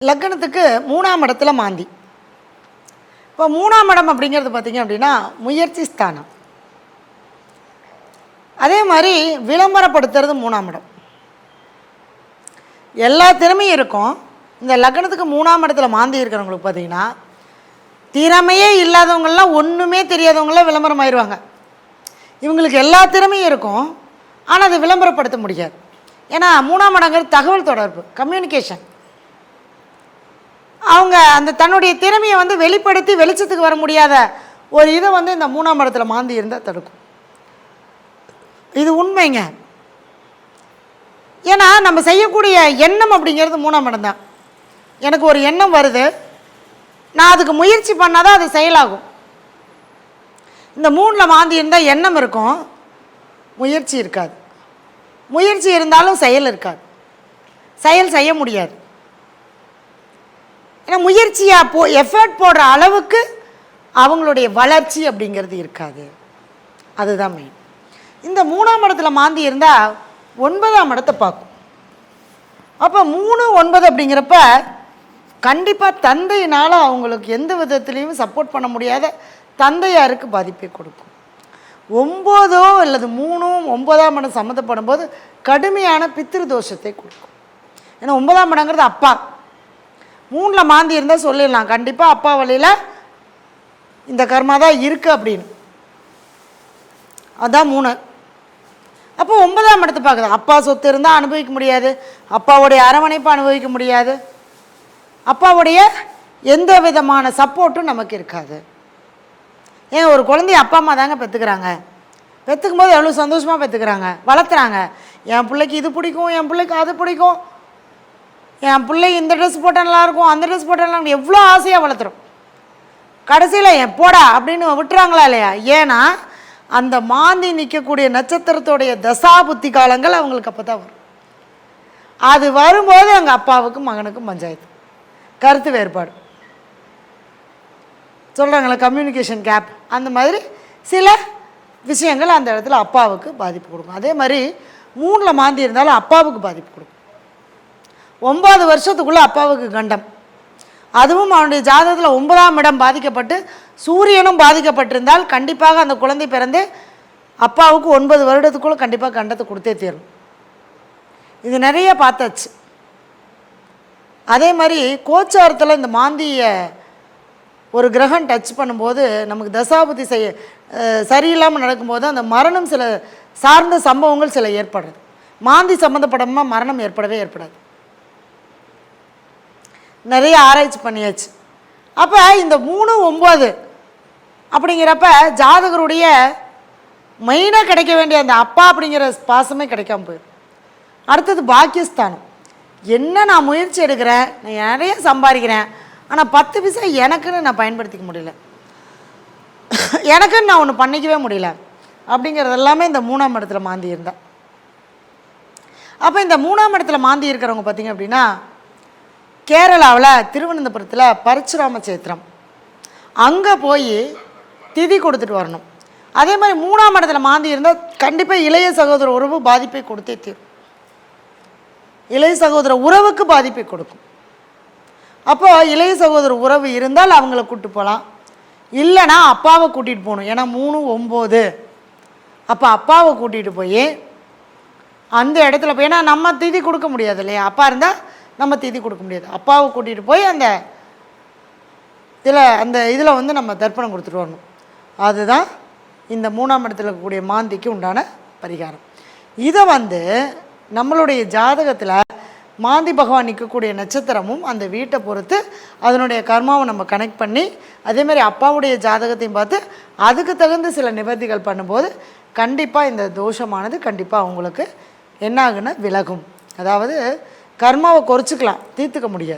லக்னத்துக்கு 3ஆம் இடத்துல மாந்தி. இப்போ 3ஆம் இடம் அப்படிங்கிறது பார்த்திங்க அப்படின்னா முயற்சி ஸ்தானம். அதே மாதிரி விளம்பரப்படுத்துறது 3ஆம் இடம். எல்லா திறமையும் இருக்கும். இந்த லக்னத்துக்கு 3ஆம் இடத்துல மாந்தி இருக்கிறவங்களுக்கு பார்த்திங்கன்னா திறமையே இல்லாதவங்களாம் ஒன்றுமே தெரியாதவங்களாம் விளம்பரம் ஆயிடுவாங்க. இவங்களுக்கு எல்லா திறமையும் இருக்கும், ஆனால் அதை விளம்பரப்படுத்த முடியாது. ஏன்னா 3ஆம் இடங்கிறது தகவல் தொடர்பு, கம்யூனிகேஷன். அவங்க அந்த தன்னுடைய திறமையை வெளிப்படுத்தி வெளிச்சத்துக்கு வர முடியாத ஒரு இதை இந்த 3ஆம் இடத்துல மாந்தி இருந்தால் தடுக்கும். இது உண்மைங்க. ஏன்னா நம்ம செய்யக்கூடிய எண்ணம் அப்படிங்கிறது 3ஆம் இடம் தான். எனக்கு ஒரு எண்ணம் வருது, நான் அதுக்கு முயற்சி பண்ணால் தான் அது செயலாகும். இந்த 3ல் மாந்தி இருந்தால் எண்ணம் இருக்கும், முயற்சி இருக்காது. முயற்சி இருந்தாலும் செயல் இருக்காது, செயல் செய்ய முடியாது. ஏன்னா முயற்சியாக எஃபர்ட் போடுற அளவுக்கு அவங்களுடைய வளர்ச்சி அப்படிங்கிறது இருக்காது. அதுதான் மெயின். இந்த 3ஆம் இடத்துல மாந்தி இருந்தால் 9ஆம் இடத்தை பார்க்கும். அப்போ 3, 9 அப்படிங்கிறப்ப கண்டிப்பாக தந்தையினால் அவங்களுக்கு எந்த விதத்துலேயும் சப்போர்ட் பண்ண முடியாத தந்தையாருக்கு பாதிப்பை கொடுக்கும். 9 அல்லது 3, 9ஆம் இடம் சம்மந்தப்படும் போது கடுமையான பித்திரு தோஷத்தை கொடுக்கும். ஏன்னா 9ஆம் இடங்கிறது அப்பா. 3ல் மாந்தி இருந்தால் சொல்லிடலாம், கண்டிப்பாக அப்பா வழியில் இந்த கர்மா தான் இருக்குது அப்படின்னு. அதுதான் 3. அப்போ 9ஆம் இடத்தை பார்க்குது. அப்பா சொத்து இருந்தால் அனுபவிக்க முடியாது, அப்பாவுடைய அரவணைப்பு அனுபவிக்க முடியாது, அப்பாவுடைய எந்த விதமான சப்போர்ட்டும் நமக்கு இருக்காது. ஏன் ஒரு குழந்தைய அப்பா அம்மா தாங்க பெற்றுக்கிறாங்க. பெற்றுக்கும் போது எவ்வளோ சந்தோஷமாக பெற்றுக்கிறாங்க, வளர்த்துறாங்க. என் பிள்ளைக்கு இது பிடிக்கும், என் பிள்ளைக்கு அது பிடிக்கும், என் பிள்ளை இந்த ட்ரெஸ் போட்டால் நல்லாயிருக்கும், அந்த ட்ரெஸ் போட்டால் நல்லா, எவ்வளோ ஆசையாக வளர்த்துறோம். கடைசியில் என் போடா அப்படின்னு விட்டுறாங்களா இல்லையா? ஏன்னா அந்த மாந்தி நிற்கக்கூடிய நட்சத்திரத்தோடைய தசாபுத்தி காலங்கள் அவங்களுக்கு அப்போ தான் வரும். அது வரும்போது எங்கள் அப்பாவுக்கும் மகனுக்கும் பஞ்சாயத்து, கருத்து வேறுபாடு சொல்கிறாங்களே, கம்யூனிகேஷன் கேப், அந்த மாதிரி சில விஷயங்கள் அந்த இடத்துல அப்பாவுக்கு பாதிப்பு கொடுக்கும். அதே மாதிரி 3ல் மாந்தி இருந்தாலும் அப்பாவுக்கு பாதிப்பு கொடுக்கும். 9 வருஷத்துக்குள்ளே அப்பாவுக்கு கண்டம். அதுவும் அவனுடைய ஜாதகத்தில் 9ஆம் இடம் பாதிக்கப்பட்டு சூரியனும் பாதிக்கப்பட்டிருந்தால் கண்டிப்பாக அந்த குழந்தை பிறந்து அப்பாவுக்கு 9 வருடத்துக்குள்ளே கண்டிப்பாக கண்டத்தை கொடுத்தே தீரும். இது நிறைய பார்த்தாச்சு. அதே மாதிரி கோச்சாரத்தில் இந்த மாந்தியை ஒரு கிரகம் டச் பண்ணும்போது நமக்கு தசாபுத்தி சரியில்லாமல் நடக்கும்போது அந்த மரணம் சில சார்ந்த சம்பவங்கள் சில ஏற்படுறது. மாந்தி சம்மந்தப்படாமல் மரணம் ஏற்படாது. நிறைய ஆராய்ச்சி பண்ணியாச்சு. அப்போ இந்த 3, 9 அப்படிங்கிறப்ப ஜாதகருடைய மெயினாக கிடைக்க வேண்டிய அந்த அப்பா அப்படிங்கிற பாசமே கிடைக்காம போயிடும். அடுத்தது பாக்கியஸ்தானம். என்ன நான் முயற்சி எடுக்கிறேன், நான் நிறைய சம்பாதிக்கிறேன், ஆனால் 10 பைசா எனக்குன்னு நான் பயன்படுத்திக்க முடியல, எனக்குன்னு நான் ஒன்று பண்ணிக்கவே முடியல அப்படிங்கிறது எல்லாமே இந்த 3ஆம் இடத்துல மாந்தி இருந்தால். அப்போ இந்த 3ஆம் இடத்துல மாந்தி இருக்கிறவங்க பார்த்திங்க அப்படின்னா கேரளாவில் திருவனந்தபுரத்தில் பரசுராம சேத்திரம், அங்கே போய் திதி கொடுத்துட்டு வரணும். அதே மாதிரி 3ஆம் இடத்துல மாந்தி இருந்தால் கண்டிப்பாக இளைய சகோதர உறவு பாதிப்பை கொடுத்தே தீரும். இளைய சகோதர உறவுக்கு பாதிப்பை கொடுக்கும். அப்போ இளைய சகோதர உறவு இருந்தால் அவங்கள கூப்பிட்டு போகலாம், இல்லைனா அப்பாவை கூட்டிகிட்டு போகணும். ஏன்னா 3, 9 அப்போ அப்பாவை கூட்டிகிட்டு போய் அந்த இடத்துல போய், ஏன்னா நம்ம திதி கொடுக்க முடியாது இல்லையா, அப்பா இருந்தால் நம்ம திதி கொடுக்க முடியாது, அப்பாவை கூட்டிகிட்டு போய் அந்த இதில் நம்ம தர்ப்பணம் கொடுத்துட்டு வரணும். அதுதான் இந்த 3ஆம் இடத்துல இருக்கக்கூடிய மாந்திக்கு உண்டான பரிகாரம். இதை நம்மளுடைய ஜாதகத்தில் மாந்தி பகவான் நிற்கக்கூடிய நட்சத்திரமும் அந்த வீட்டை பொறுத்து அதனுடைய கர்மாவை நம்ம கனெக்ட் பண்ணி, அதேமாதிரி அப்பாவுடைய ஜாதகத்தையும் பார்த்து அதுக்கு தகுந்த சில நிவர்த்திகள் பண்ணும்போது கண்டிப்பாக இந்த தோஷமானது கண்டிப்பாக அவங்களுக்கு என்ன ஆகுன்னா விலகும். அதாவது கர்மாவை குறைச்சிக்கலாம், தீர்த்துக்க முடியாது.